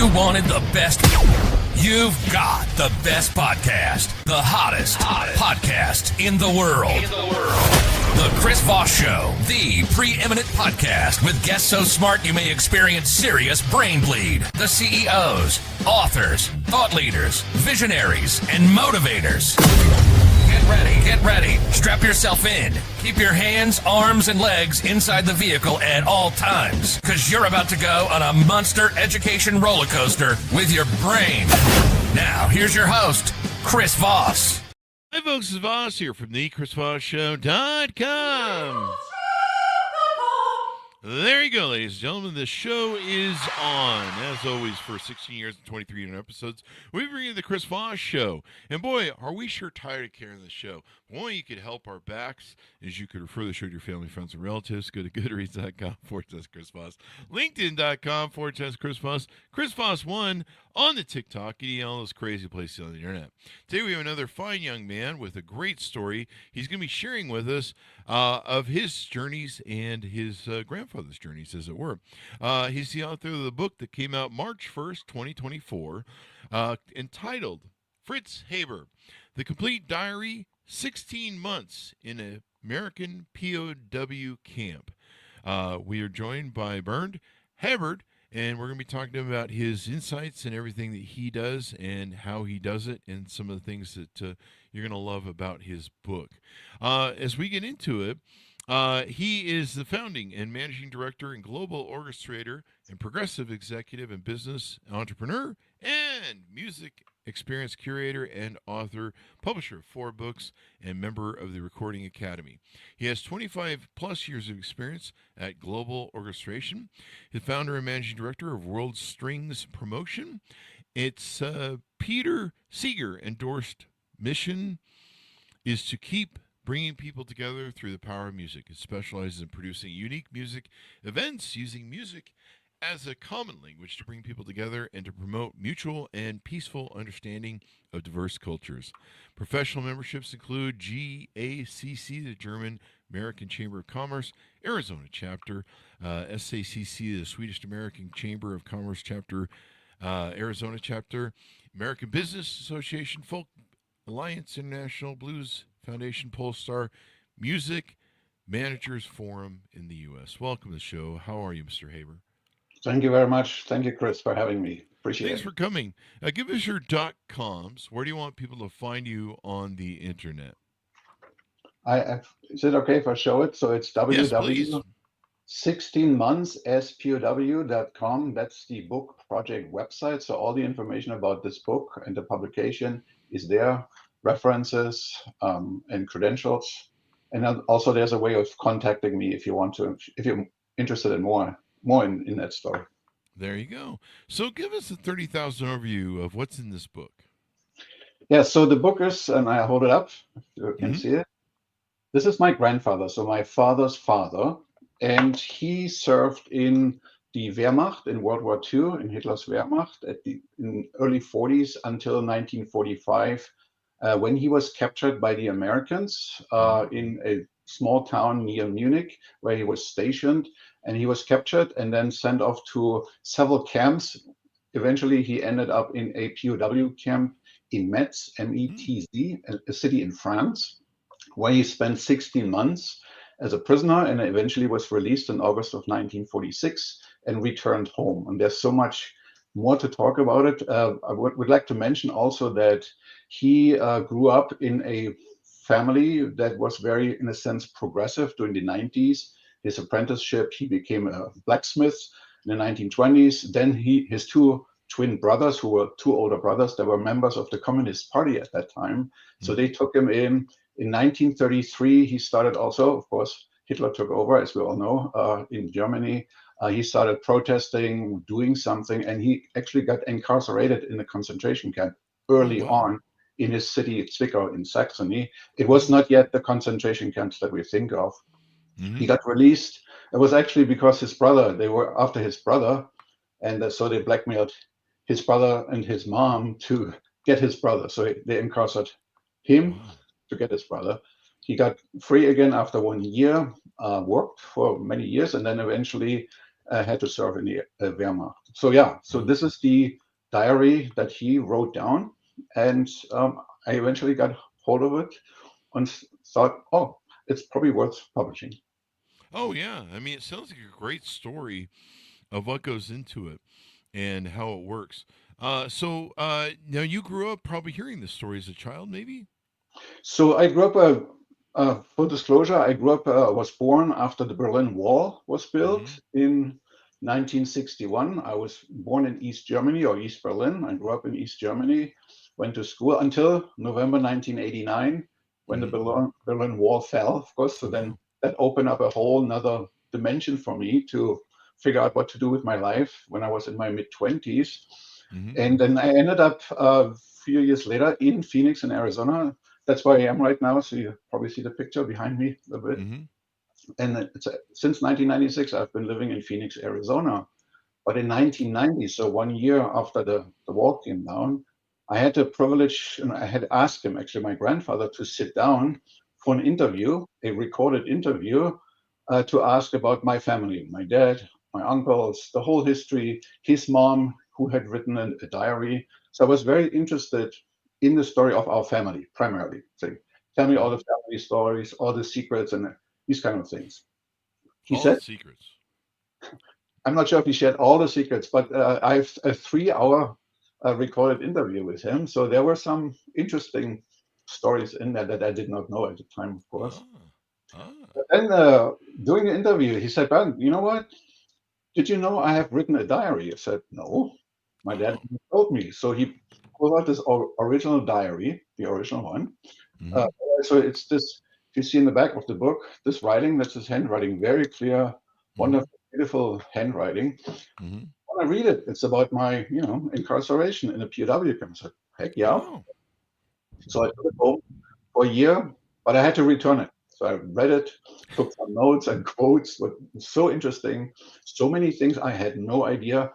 You wanted the best. You've got the best podcast, the hottest podcast in the world. The Chris Voss Show, the preeminent podcast with guests so smart you may experience serious brain bleed. The CEOs, authors, thought leaders, visionaries, and motivators. Get ready. Strap yourself in. Keep your hands, arms, and legs inside the vehicle at all times, because you're about to go on a monster education roller coaster with your brain. Now, here's your host, Chris Voss. Hi, folks. It's Voss here from the ChrisVossShow.com. There you go, ladies and gentlemen. The show is on. As always, for 16 years and 23 episodes, we bring you the Chris Voss Show. And boy, are we sure tired of carrying the show. One way you could help our backs is you could refer the show to your family, friends, and relatives. Go to goodreads.com/Chris Voss, LinkedIn.com/Chris Voss, Chris Voss1 on the TikTok, and all those crazy places on the internet. Today we have another fine young man with a great story. He's going to be sharing with us of his journeys and his grandfather's journeys, as it were. He's the author of the book that came out March 1st, 2024, entitled Fritz Haber, The Complete Diary, 16 Months in an American POW Camp. We are joined by Bernd Haber, and we're going to be talking to him about his insights and everything that he does and how he does it and some of the things that you're going to love about his book. As we get into it, he is the founding and managing director and global orchestrator and progressive executive and business entrepreneur and music experience curator and author, publisher of 4 books, and member of the Recording Academy. He has 25 plus years of experience at global orchestration. He's founder and managing director of World Strings Promotion. It's Peter Seeger endorsed mission is to keep bringing people together through the power of music. It specializes in producing unique music events using music as a common language to bring people together and to promote mutual and peaceful understanding of diverse cultures. Professional memberships include GACC, the German American Chamber of Commerce, Arizona chapter, SACC, the Swedish American Chamber of Commerce chapter, Arizona chapter, American Business Association, Folk Alliance International, Blues Foundation, Polestar, Music Managers Forum in the U.S. Welcome to the show. How are you, Mr. Haber? Thank you very much. Thank you, Chris, for having me. Appreciate it. Thanks for coming. Give us your .coms. Where do you want people to find you on the internet? Is it okay if I show it? So it's www.16monthspow.com. That's the book project website. So all the information about this book and the publication is there, references and credentials. And also there's a way of contacting me if you're interested in more in that story. There you go. So give us a 30,000 overview of what's in this book. Yeah, so the book is, and I hold it up, if you can see it. This is my grandfather, so my father's father, and he served in the Wehrmacht in World War II, in Hitler's Wehrmacht, in early 40s until 1945, when he was captured by the Americans in a small town near Munich, where he was stationed. And he was captured and then sent off to several camps. Eventually, he ended up in a POW camp in Metz, M-E-T-Z, a city in France, where he spent 16 months as a prisoner and eventually was released in August of 1946 and returned home. And there's so much more to talk about it. I would like to mention also that he grew up in a family that was very, in a sense, progressive during the 90s. His apprenticeship, he became a blacksmith in the 1920s. Then his 2 twin brothers, who were 2 older brothers, that were members of the Communist Party at that time. So they took him in. In 1933, he started also, of course, Hitler took over, as we all know, in Germany. He started protesting, doing something, and he actually got incarcerated in a concentration camp early on in his city, Zwickau in Saxony. It was not yet the concentration camps that we think of. He got released. It was actually because they were after his brother, and so they blackmailed his brother and his mom to get his brother. So they incarcerated him to get his brother. He got free again after 1 year, worked for many years, and then eventually had to serve in the Wehrmacht. So yeah, so this is the diary that he wrote down, and I eventually got hold of it and thought, oh, it's probably worth publishing. Oh yeah, I mean, it sounds like a great story of what goes into it and how it works. Now you grew up probably hearing this story as a child, maybe? So I grew up, full disclosure, I grew up, was born after the Berlin Wall was built Mm-hmm. in 1961. I was born in East Germany or East Berlin. I grew up in East Germany, went to school until November 1989 when the Mm-hmm. Berlin Wall fell, of course. So Oh, then wow. that opened up a whole nother dimension for me to figure out what to do with my life when I was in my mid 20s. Mm-hmm. And then I ended up a few years later in Phoenix, in Arizona. That's where I am right now. So you probably see the picture behind me a bit. Mm-hmm. And since 1996, I've been living in Phoenix, Arizona. But in 1990, so 1 year after the wall came down, I had the privilege, and I had asked him, actually, my grandfather, to sit down for an interview, a recorded interview, to ask about my family, my dad, my uncles, the whole history, his mom, who had written a diary. So I was very interested in the story of our family, primarily. So tell me all the Mm-hmm. family stories, all the secrets, and these kind of things. He All the said, secrets. I'm not sure if he shared all the secrets, but I have a 3 hour recorded interview with him. So there were some interesting stories in there that I did not know at the time, of course. Ah, ah. But then during the interview, he said, "Ben, you know what? Did you know I have written a diary?" I said, "No, my dad Oh. told me." So he pulled out this original diary, the original one. Uh, Mm-hmm. so it's this, if you see in the back of the book, this writing, that's his handwriting, very clear, Mm-hmm. wonderful, beautiful handwriting. Mm-hmm. Want to read it. It's about my, incarceration in a POW camp. I said, heck yeah. Oh. So I took it home for a year, but I had to return it. So I read it, took some notes and quotes. What was so interesting, so many things I had no idea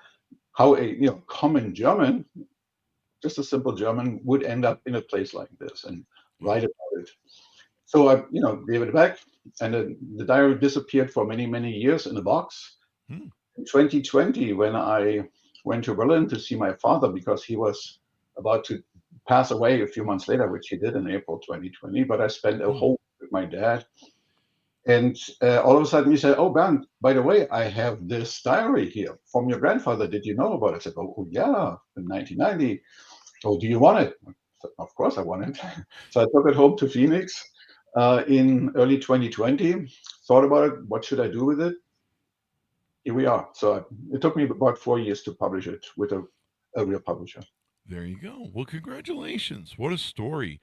how a common German, just a simple German, would end up in a place like this and write Wow. about it. So I, gave it back, and the diary disappeared for many, many years in a box. Hmm. In 2020, when I went to Berlin to see my father because he was about to pass away a few months later, which he did in April 2020, but I spent a Hmm. whole week with my dad. And all of a sudden he said, "Oh, Bernd, by the way, I have this diary here from your grandfather. Did you know about it?" I said, "Oh, yeah, in 1990. Oh, do you want it?" I said, "Of course I want it." So I took it home to Phoenix in early 2020, thought about it. What should I do with it? Here we are. So it took me about 4 years to publish it with a real publisher. There you go. Well, congratulations. What a story.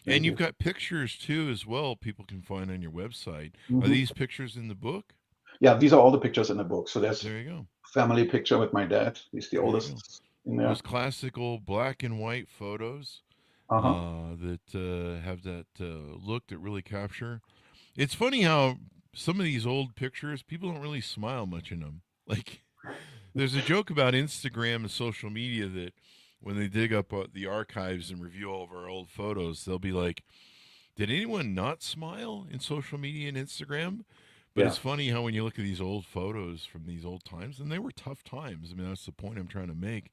And Thank you've you. got pictures too as well people can find on your website. Are Mhm. these pictures in the book? Yeah, these are all the pictures in the book. So there's There you go. family picture with my dad. He's the There you go. oldest in there. Those classical black and white photos Uh-huh. that have that look that really capture. It's funny how some of these old pictures, people don't really smile much in them. Like, there's a joke about Instagram and social media that when they dig up the archives and review all of our old photos, they'll be like, did anyone not smile in social media and Instagram? But Yeah. it's funny how when you look at these old photos from these old times, and they were tough times. I mean, that's the point I'm trying to make.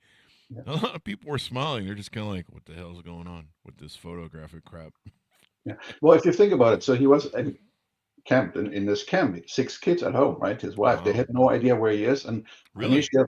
Yeah. A lot of people were smiling. They're just kind of like, what the hell's going on with this photographic crap? Yeah. Well, if you think about it, so he was camped in this camp, 6 kids at home, right? His wife, they Wow. had no idea where he is. And Really? Anisha,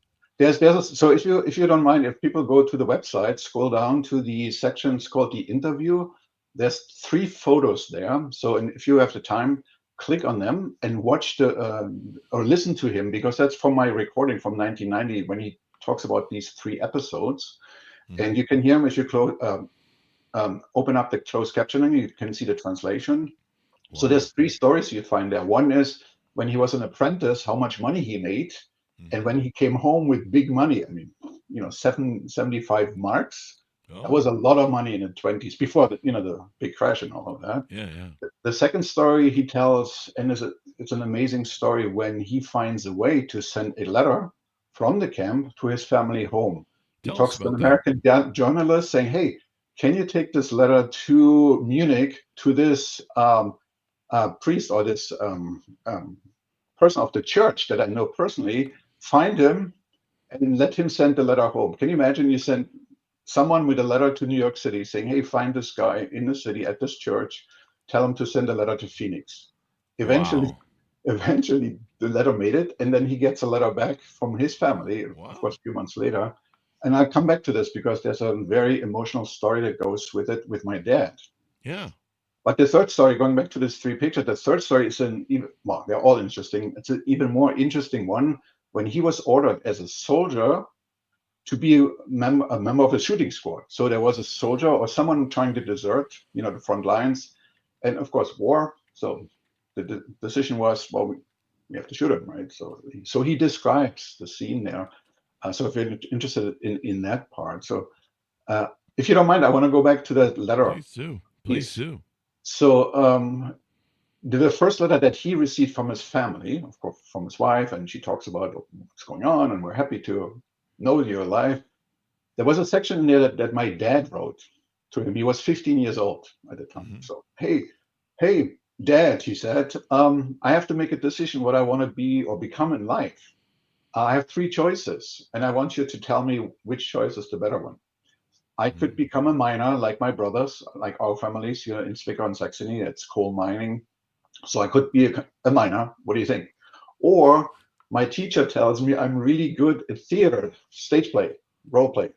so if you don't mind, if people go to the website, scroll down to the sections called the interview, there's 3 photos there. So and if you have the time, click on them and watch or listen to him, because that's from my recording from 1990 when he talks about these 3 episodes. Mm-hmm. And you can hear him if you open up the closed captioning, you can see the translation. So Wow. there's 3 stories you find there. One is when he was an apprentice, how much money he made, and Mm-hmm. when he came home with big money. I mean, 75 marks. That Oh, was a lot of money in the 20s before the big crash and all of that. yeah, yeah. The second story he tells, and it's an amazing story, when he finds a way to send a letter from the camp to his family home. He Tell us talks to an about that. American journalist saying, "Hey, can you take this letter to Munich to this priest or this person of the church that I know personally find him and let him send the letter home. Can you imagine? You send someone with a letter to New York City saying, hey, find this guy in the city at this church, tell him to send a letter to Phoenix. Eventually, Wow. eventually the letter made it, and then he gets a letter back from his family, Wow. of course, a few months later. And I'll come back to this because there's a very emotional story that goes with it with my dad. Yeah. But the third story, going back to these three pictures, the third story is well, they're all interesting. It's an even more interesting one when he was ordered as a soldier to be a member of a shooting squad. So there was a soldier or someone trying to desert, the front lines, and of course war. So the decision was, well, we have to shoot him, right? So he describes the scene there. So if you're interested in that part, so if you don't mind, I want to go back to that letter. Please do. Please do. So the first letter that he received from his family, of course, from his wife, and she talks about what's going on, and we're happy to know you're alive. There was a section in there that my dad wrote to him. He was 15 years old at the time. So, hey, Dad, he said, I have to make a decision what I want to be or become in life. I have three choices, and I want you to tell me which choice is the better one. I could become a miner like my brothers, like our families here in Zwickau and Saxony. It's coal mining. So I could be a miner. What do you think? Or my teacher tells me I'm really good at theater, stage play, role play.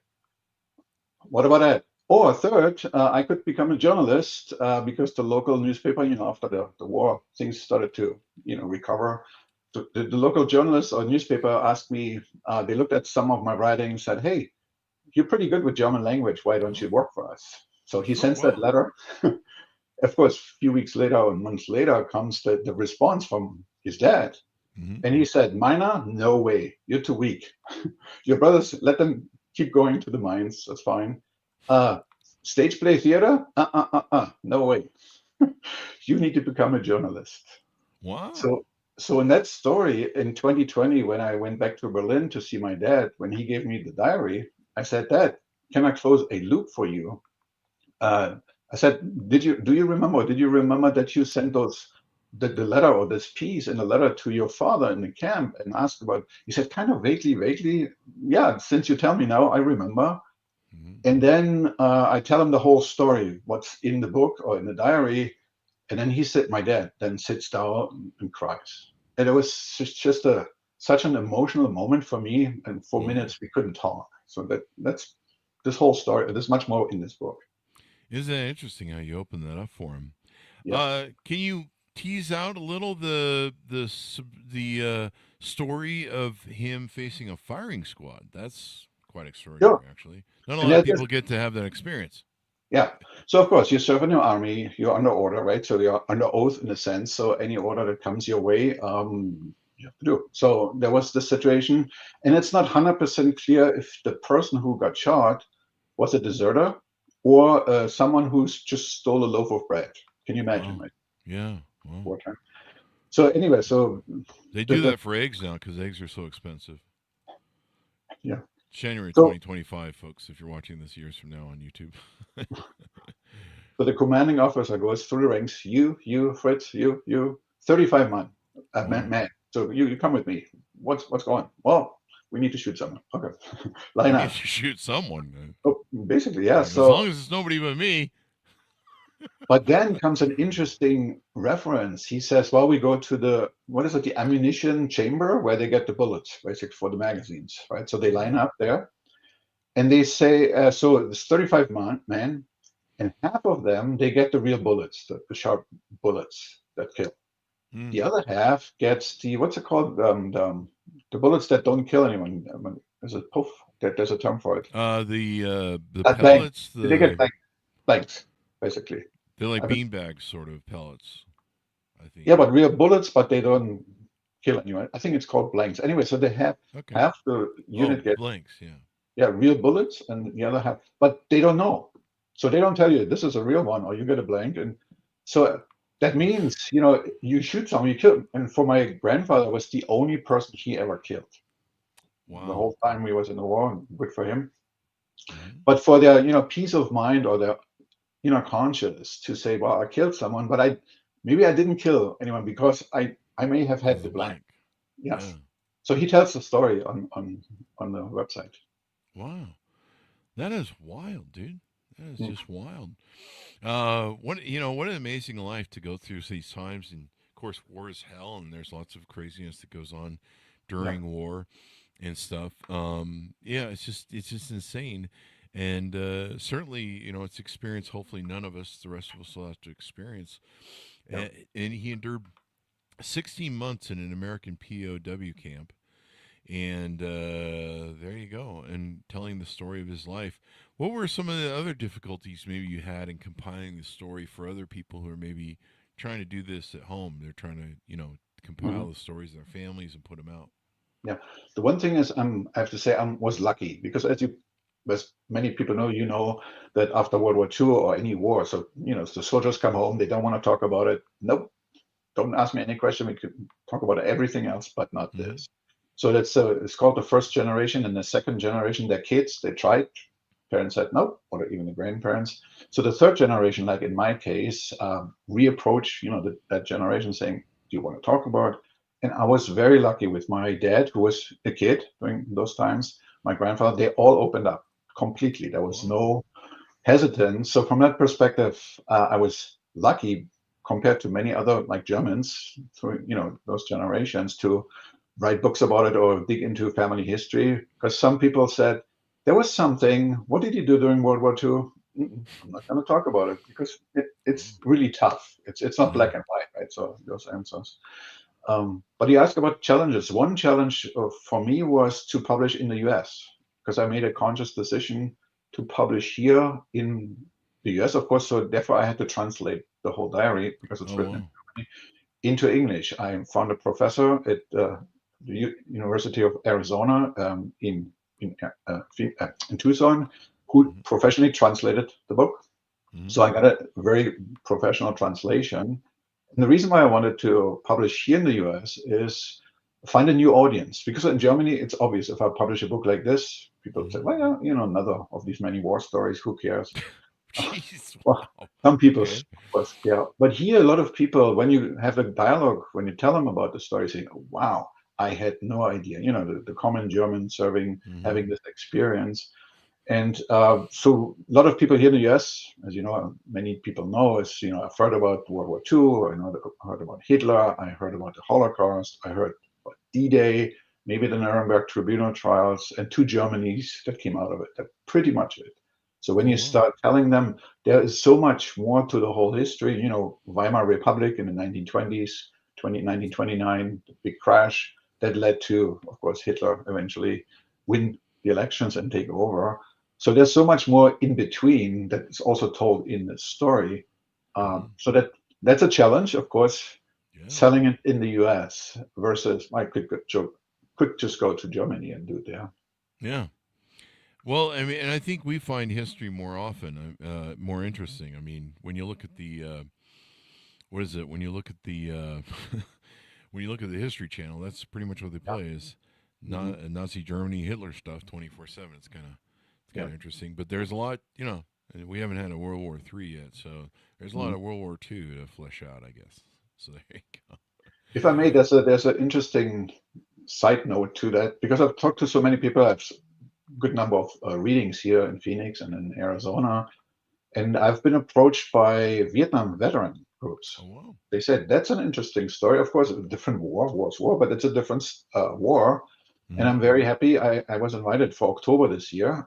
What about that? Or third, I could become a journalist because the local newspaper, after the war, things started to, recover. The local journalist or newspaper asked me, they looked at some of my writing and said, hey, you're pretty good with German language. Why don't you work for us? So he sends that letter. Of course, a few weeks later or months later comes the response from his dad. And he said, miner, no way. You're too weak. Your brothers, let them keep going to the mines. That's fine. Stage play theater? No way. You need to become a journalist. Wow. So in that story, in 2020, when I went back to Berlin to see my dad, when he gave me the diary, I said, Dad, can I close a loop for you? I said, did you remember that you sent the letter or this piece in a letter to your father in the camp and asked about, he said, kind of vaguely, yeah, since you tell me now, I remember. And then I tell him the whole story, what's in the book or in the diary. And then my dad then sits down and cries. And it was just such an emotional moment for me. And for minutes, we couldn't talk. So that's this whole story. There's much more in this book. Isn't that interesting how you open that up for him? Yeah. Can you tease out a little the story of him facing a firing squad? That's quite extraordinary, actually. Not a lot of people get to have that experience. Yeah. So, of course, you serve in your army, you're under order, right? So you're under oath in a sense. So any order that comes your way, you have to do. So there was this situation, and it's not 100% clear if the person who got shot was a deserter or someone who's just stole a loaf of bread. Can you imagine, right? Yeah. Wow. Wartime. So anyway, they do that for eggs now because eggs are so expensive. Yeah. January 2025, folks, if you're watching this years from now on YouTube. So the commanding officer goes through the ranks. You, Fritz, you, 35 men. So you come with me. What's going on? Well, we need to shoot someone. Okay. Line up. You shoot someone, man. Oh, basically, yeah. As long as it's nobody but me. But then comes an interesting reference. He says, well, we go to the ammunition chamber where they get the bullets, basically, for the magazines, right? So they line up there and they say, so there's 35 men, and half of them, they get the real bullets, the sharp bullets that kill. The other half gets what's it called? The bullets that don't kill anyone. Is it poof? There's a term for it. The pellets. They get blanks, basically. They're like beanbags, sort of pellets, I think. Yeah, but real bullets, but they don't kill anyone. I think it's called blanks. Anyway, so they have half the unit get blanks, real bullets, and the other half, but they don't know. So they don't tell you this is a real one, or you get a blank. And so that means, you shoot someone, you kill. And for my grandfather, was the only person he ever killed. Wow. The whole time we was in the war, good for him. But for their, peace of mind or their conscious to say, well, I killed someone, but maybe I didn't kill anyone because I may have had the blank. Yes. Yeah. So he tells the story on the website. Wow. That is wild, dude. That is Mm. just wild. What an amazing life to go through these times. And of course, war is hell, and there's lots of craziness that goes on Yeah. during war and stuff. Yeah, it's just insane. And certainly, it's experience. Hopefully, none of us, the rest of us, will have to experience. Yeah. And he endured 16 months in an American POW camp. And there you go. And telling the story of his life. What were some of the other difficulties maybe you had in compiling the story for other people who are maybe trying to do this at home? They're trying to, compile Mhm. the stories of their families and put them out. Yeah. The one thing is, I have to say, I was lucky because as many people know, that after World War II or any war, so the soldiers come home, they don't want to talk about it. Nope, don't ask me any question. We could talk about everything else, but not Mm-hmm. this. So it's called the first generation, and the second generation, their kids, they tried. Parents said no, or even the grandparents. So the third generation, like in my case, reapproach, that generation, saying, "Do you want to talk about it?" And I was very lucky with my dad, who was a kid during those times. My grandfather, they all opened up completely. There was Wow. no hesitance. So from that perspective, I was lucky compared to many other like Germans through those generations to write books about it or dig into family history. Because some people said there was something. What did you do during World War II? I'm not going to talk about it because it's really tough. It's not Yeah. black and white, right? So those answers. But you asked about challenges. One challenge for me was to publish in the US because I made a conscious decision to publish here in the US, of course. So therefore, I had to translate the whole diary because it's Oh, written in wow. Germany into English. I found a professor at the University of Arizona in Tucson who Mm-hmm. professionally translated the book. Mm-hmm. So I got a very professional translation. And the reason why I wanted to publish here in the US is find a new audience. Because in Germany, it's obvious if I publish a book like this, people say, Mm-hmm. well, yeah, another of these many war stories, who cares? Jeez. Well, Wow. some people, Okay. of course, yeah. But here, a lot of people, when you have a dialogue, when you tell them about the story, say, oh, wow, I had no idea. The common German serving, Mm-hmm. having this experience. And so a lot of people here in the US, as you know, many people know, I've heard about World War II, I heard about Hitler, I heard about the Holocaust, I heard about D-Day, maybe the Nuremberg Tribunal trials, and two Germanys that came out of it. That's pretty much it. So when Oh, you wow. start telling them there is so much more to the whole history, Weimar Republic in the 1920s, 1929, the big crash that led to, of course, Hitler eventually win the elections and take over. So there's so much more in between that is also told in the story. Mm-hmm. So that's a challenge, of course, Yeah. selling it in the US versus I could just go to Germany and do it there. Yeah. Well, I mean, and I think we find history more often, more interesting. I mean, when you look at the, what is it? When you look at the, when you look at the History Channel, that's pretty much what they Yeah. play is Hmm. Nazi Germany, Hitler stuff, 24/7. It's Yeah. kind of interesting. But there's a lot, and we haven't had a World War III yet, so there's a lot Hmm. of World War II to flesh out, I guess. So there you go. If I may, there's an interesting side note to that because I've talked to so many people. I've a good number of readings here in Phoenix and in Arizona. And I've been approached by Vietnam veteran groups. Oh wow. They said that's an interesting story. Of course, a different war's war, but it's a different war. And Mm-hmm. I'm very happy. I was invited for October this year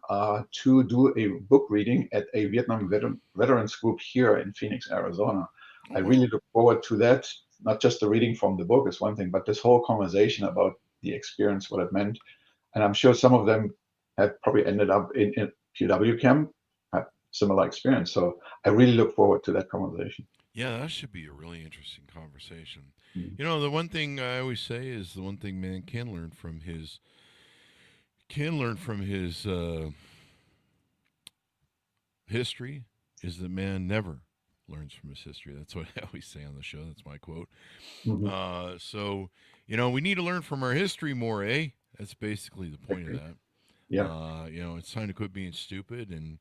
to do a book reading at a Vietnam veterans group here in Phoenix, Arizona. Oh I wow. really look forward to that. Not just the reading from the book is one thing, but this whole conversation about the experience, what it meant. And I'm sure some of them have probably ended up in PW camp, had similar experience. So I really look forward to that conversation. Yeah, that should be a really interesting conversation. Mhm. The one thing I always say is the one thing man can learn from his history is that man never learns from his history. That's what I always say on the show. That's my quote. Mhm. So we need to learn from our history more, eh? That's basically the point of Agree. that. Yeah. It's time to quit being stupid and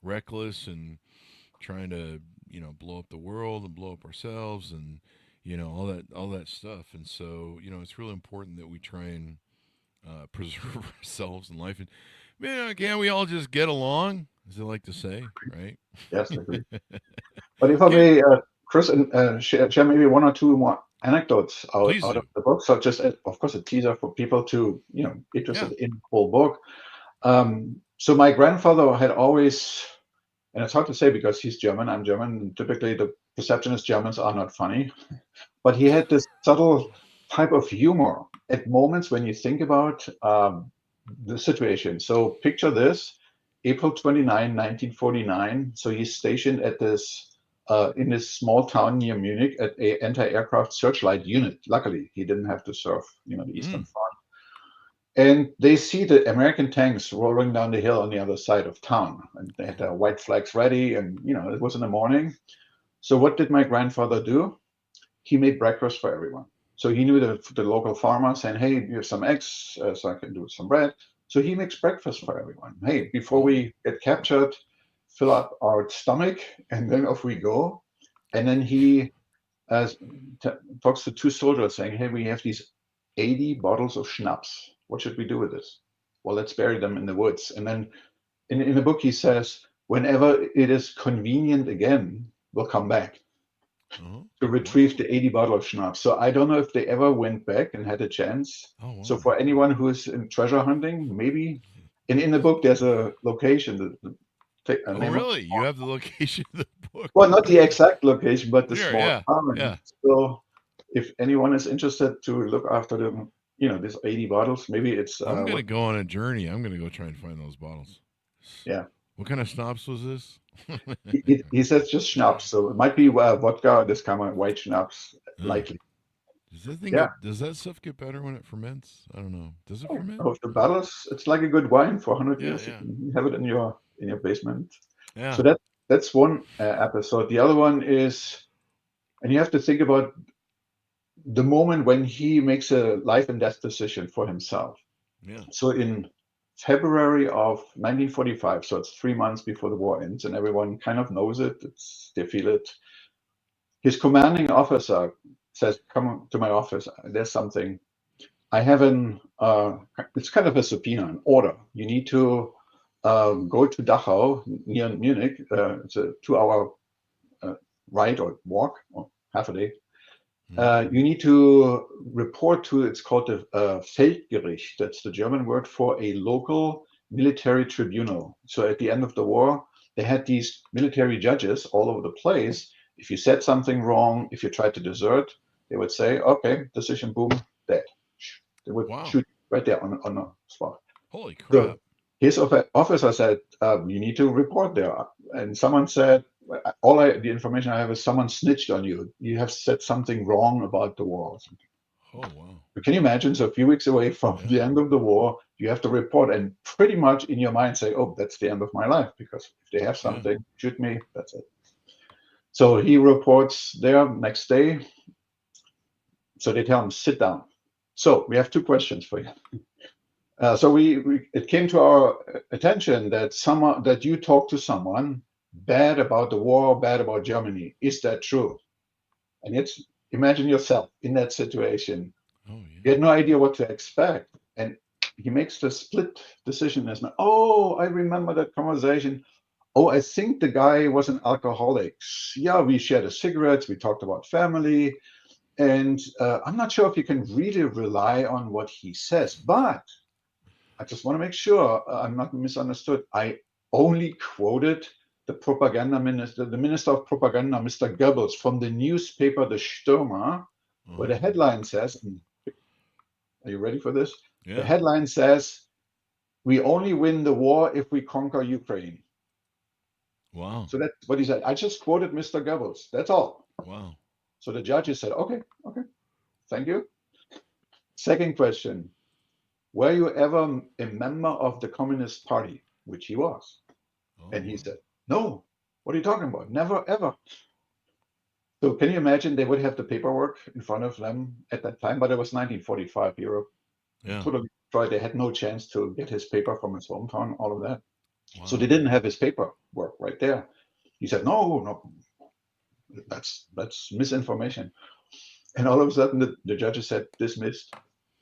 reckless and trying to, blow up the world and blow up ourselves and, all that stuff. And so, it's really important that we try and preserve ourselves in life. And man, can't we all just get along, as they like to say, right? Yes, I agree. But if I may, Chris, share maybe one or two more anecdotes out Please do. of the book. So just, of course, a teaser for people to, interested Yeah. in the whole book. So my grandfather had always, and it's hard to say because he's German, I'm German, and typically the perception is Germans are not funny, but he had this subtle type of humor at moments when you think about the situation. So picture this, April 29, 1949. So he's stationed at this, in this small town near Munich at a anti-aircraft searchlight unit. Luckily, he didn't have to serve, the Eastern Front. And they see the American tanks rolling down the hill on the other side of town. And they had their white flags ready. And, it was in the morning. So what did my grandfather do? He made breakfast for everyone. So he knew the local farmer saying, hey, you have some eggs, so I can do some bread. So he makes breakfast for everyone. Hey, before we get captured, fill up our stomach, and then off we go. And then he talks to two soldiers saying, hey, we have these 80 bottles of schnapps. What should we do with this? Well, let's bury them in the woods. And then in the book, he says, whenever it is convenient again, we'll come back to retrieve the 80 bottle of schnapps. So I don't know if they ever went back and had a chance. Oh, wow. So for anyone who is in treasure hunting, maybe, and in the book, there's a location. Really? You have the location of the book? Well, not the exact location, but the small town. Yeah. So if anyone is interested to look after them, these 80 bottles, maybe it's... I'm going to go on a journey. I'm going to go try and find those bottles. Yeah. What kind of schnapps was this? He says just schnapps, so it might be vodka, this kind of white schnapps, likely. Does that stuff get better when it ferments? I don't know. Does it ferment? Oh, the bottles, it's like a good wine for 100 years. Yeah. You can have it in your basement. Yeah. So that's one episode. The other one is, and you have to think about the moment when he makes a life and death decision for himself. Yeah. So in February of 1945, so it's 3 months before the war ends, and everyone kind of knows it. They feel it. His commanding officer says, "Come to my office. There's something. I have it's kind of a subpoena, an order. You need to go to Dachau near Munich. It's a 2-hour ride or walk, or half a day. You need to report to, it's called the Feldgericht. That's the German word for a local military tribunal. So at the end of the war, they had these military judges all over the place. If you said something wrong, if you tried to desert, they would say, okay, decision, boom, dead. They would shoot right there on the spot. Holy crap. So his officer said, you need to report there. And someone said, the information I have is someone snitched on you. You have said something wrong about the war or something. Oh, wow. But can you imagine? So a few weeks away from the end of the war, you have to report and pretty much in your mind say, oh, that's the end of my life, because if they have something, shoot me, that's it. So he reports there next day. So they tell him, sit down. So we have two questions for you. So it came to our attention that you talked to someone bad about the war, bad about Germany. Is that true? And imagine yourself in that situation. Oh, yeah. You had no idea what to expect. And he makes the split decision as, oh, I remember that conversation. Oh, I think the guy was an alcoholic. Yeah, we shared cigarettes. We talked about family. And I'm not sure if you can really rely on what he says, but I just want to make sure I'm not misunderstood. I only quoted the propaganda minister, the minister of propaganda, Mr. Goebbels, from the newspaper The Stürmer, where the headline says, are you ready for this? Yeah. The headline says, we only win the war if we conquer Ukraine. Wow. So that's what he said. I just quoted Mr. Goebbels. That's all. Wow. So the judges said, okay, thank you. Second question, were you ever a member of the Communist Party, which he was? Oh. And he said, no, what are you talking about? Never, ever. So can you imagine they would have the paperwork in front of them at that time? But it was 1945, Europe. Yeah. Totally destroyed. They had no chance to get his paper from his hometown, all of that. Wow. So they didn't have his paperwork right there. He said, no, that's misinformation. And all of a sudden the judges said, dismissed.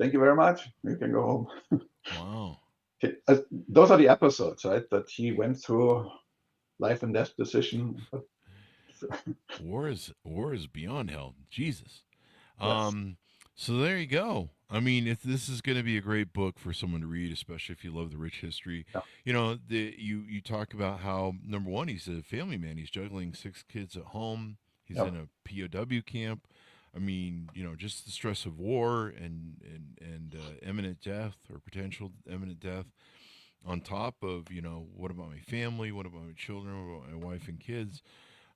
thank you very much. You can go home. Wow. Those are the episodes, right? That he went through life and death decision. War is beyond hell. Jesus. Yes. So there you go. I mean, if this is going to be a great book for someone to read, especially if you love the rich history. Yeah. You know, you talk about how, number one, he's a family man. He's juggling 6 kids at home. He's Yeah. in a POW camp. I mean, you know, just the stress of war and imminent death or potential imminent death, on top of, you know, what about my family? What about my children? What about my wife and kids?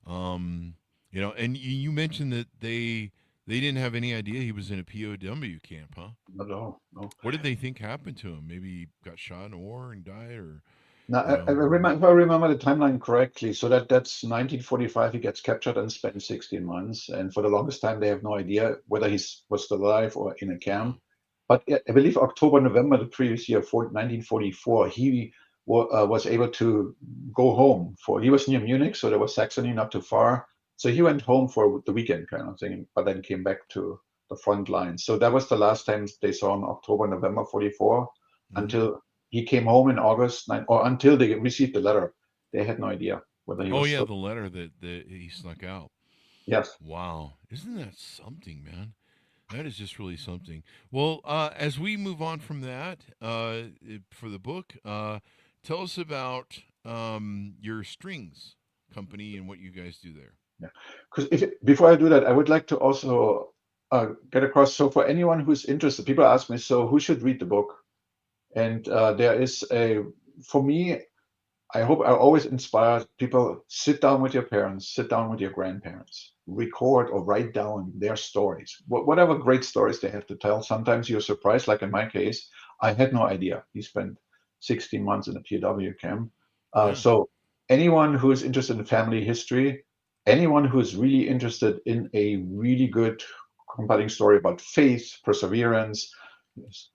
You know, and you mentioned that they didn't have any idea he was in a POW camp, huh? No. What did they think happened to him? Maybe he got shot in a war and died, or Now, you know, if I remember the timeline correctly, so that's 1945. He gets captured and spent 16 months, and for the longest time they have no idea whether he was still alive or in a camp. But I believe October, November the previous year, 1944, he was able to go home. He was near Munich, so there was Saxony not too far. So he went home for the weekend kind of thing, but then came back to the front line. So that was the last time they saw him, October, November 44, until he came home in August, or until they received the letter. They had no idea whether he oh was yeah, still. the letter that he snuck out. Yes. Wow, isn't that something, man? That is just really something. Well, as we move on from that, for the book, tell us about your strings company and what you guys do there. Yeah. Because before I do that, I would like to also get across. So for anyone who's interested, people ask me, so who should read the book? And there is for me, I hope I always inspire people, sit down with your parents, sit down with your grandparents, record or write down their stories, whatever great stories they have to tell. Sometimes you're surprised, like in my case, I had no idea. He spent 16 months in a POW camp. Yeah. So anyone who is interested in family history, anyone who is really interested in a really good, compelling story about faith, perseverance,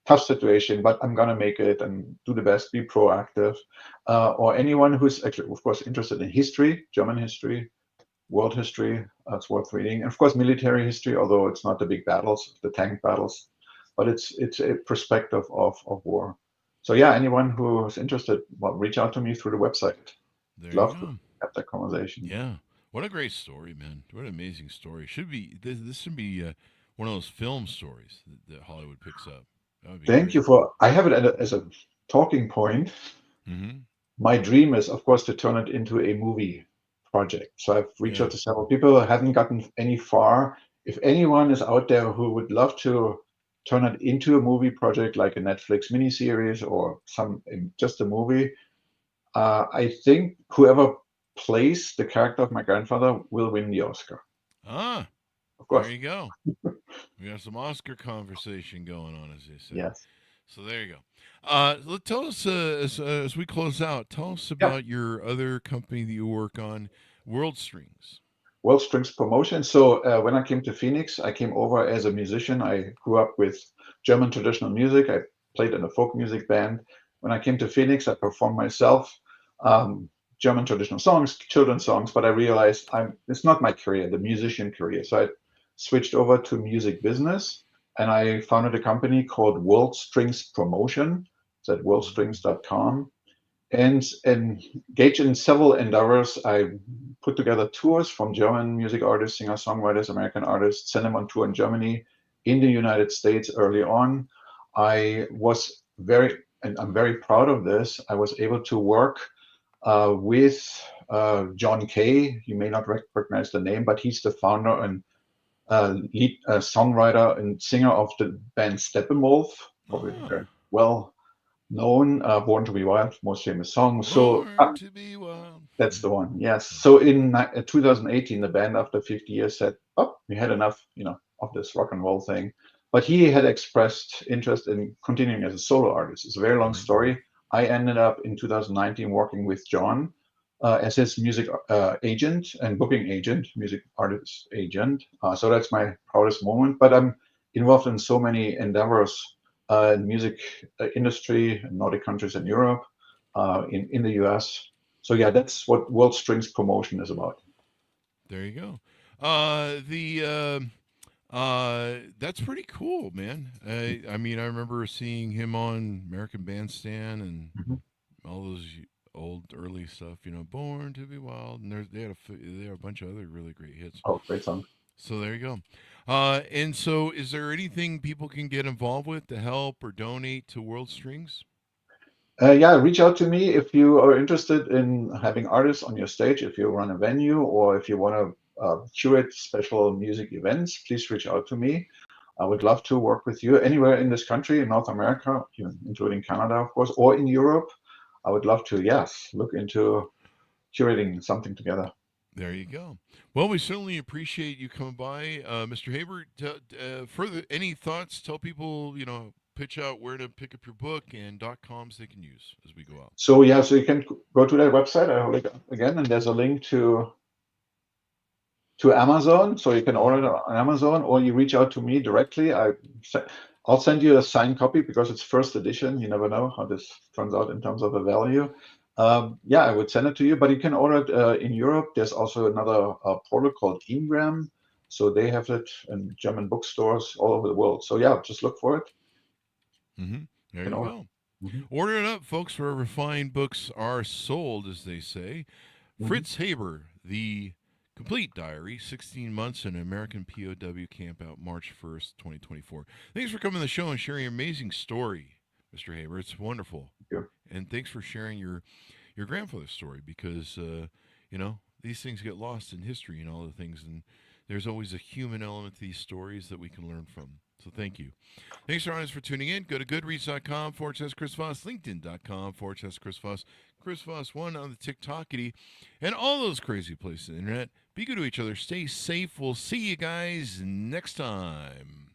tough situation, but I'm gonna make it and do the best, be proactive, or anyone who's actually, of course, interested in history, German history, world history, it's worth reading. And of course, military history, although it's not the big battles, the tank battles, but it's a perspective of war. So yeah, anyone who's interested, well, reach out to me through the website. There Love you to go. have that conversation. Yeah. What a great story, man. What an amazing story. Should be this should be one of those film stories that Hollywood picks up. That would be Thank great. you for. I have it as a talking point. Mm-hmm. My dream is, of course, to turn it into a movie project. So I've reached Yeah. out to several people. I haven't gotten any far. If anyone is out there who would love to turn it into a movie project, like a Netflix miniseries or just a movie, I think whoever plays the character of my grandfather will win the Oscar. Ah, Of course. there you go. We got some Oscar conversation going on, as they say. Yes. So there you go. Tell us as we close out. Tell us Yeah. about your other company that you work on, World Strings. World Strings Promotion. So when I came to Phoenix, I came over as a musician. I grew up with German traditional music. I played in a folk music band. When I came to Phoenix, I performed myself, German traditional songs, children's songs, but I realized it's not my career, the musician career. So I switched over to music business, and I founded a company called World Strings Promotion. It's at worldstrings.com. And engaged in several endeavors. I put together tours from German music artists, singer-songwriters, American artists, sent them on tour in Germany, in the United States early on. I was and I'm very proud of this, I was able to work with John Kay. You may not recognize the name, but he's the founder and lead songwriter and singer of the band Steppenwolf, probably very well known. Born to be Wild, most famous song. So Born to be wild. that's the one. Yes. So in 2018, the band, after 50 years, said, "Oh, we had enough, of this rock and roll thing." But he had expressed interest in continuing as a solo artist. It's a very long story. I ended up in 2019 working with John as his music agent and booking agent, music artist agent. So that's my proudest moment. But I'm involved in so many endeavors in music industry in Nordic countries in Europe, in the US. So yeah, that's what World Strings Promotion is about. There you go. That's pretty cool, man. I mean, I remember seeing him on American Bandstand and Mhm. all those old early stuff. Born to Be Wild, and they had a bunch of other really great hits. Oh, great song. So there you go. And so, is there anything people can get involved with to help or donate to World Strings? Yeah, reach out to me if you are interested in having artists on your stage, if you run a venue, or if you want to curate special music events, please reach out to me. I would love to work with you anywhere in this country, in North America, including Canada, of course, or in Europe. I would love to, yes, look into curating something together. There you go. Well, we certainly appreciate you coming by, Mr. Haber. Further, any thoughts? Tell people, pitch out where to pick up your book and .coms they can use as we go out. So yeah, so you can go to that website. I hold it up again, and there's a link to Amazon, so you can order it on Amazon, or you reach out to me directly. I'll send you a signed copy because it's first edition. You never know how this turns out in terms of a value. Yeah, I would send it to you, but you can order it in Europe. There's also another portal called Ingram, so they have it in German bookstores all over the world. So yeah, just look for it. Mm-hmm. There you order. go. Mm-hmm. Order it up, folks, wherever fine books are sold, as they say. Mm-hmm. Fritz Haber, The Complete Diary, 16 Months in an American POW Campout, March 1st, 2024. Thanks for coming to the show and sharing your amazing story, Mr. Haber. It's wonderful. Thank you. And thanks for sharing your grandfather's story because, these things get lost in history and all the things, and there's always a human element to these stories that we can learn from. So thank you. Thanks, our audience, for tuning in. Go to goodreads.com/Chris Voss, LinkedIn.com/Chris Voss, Chris Voss1 on the TikTokity, and all those crazy places on the internet. Be good to each other. Stay safe. We'll see you guys next time.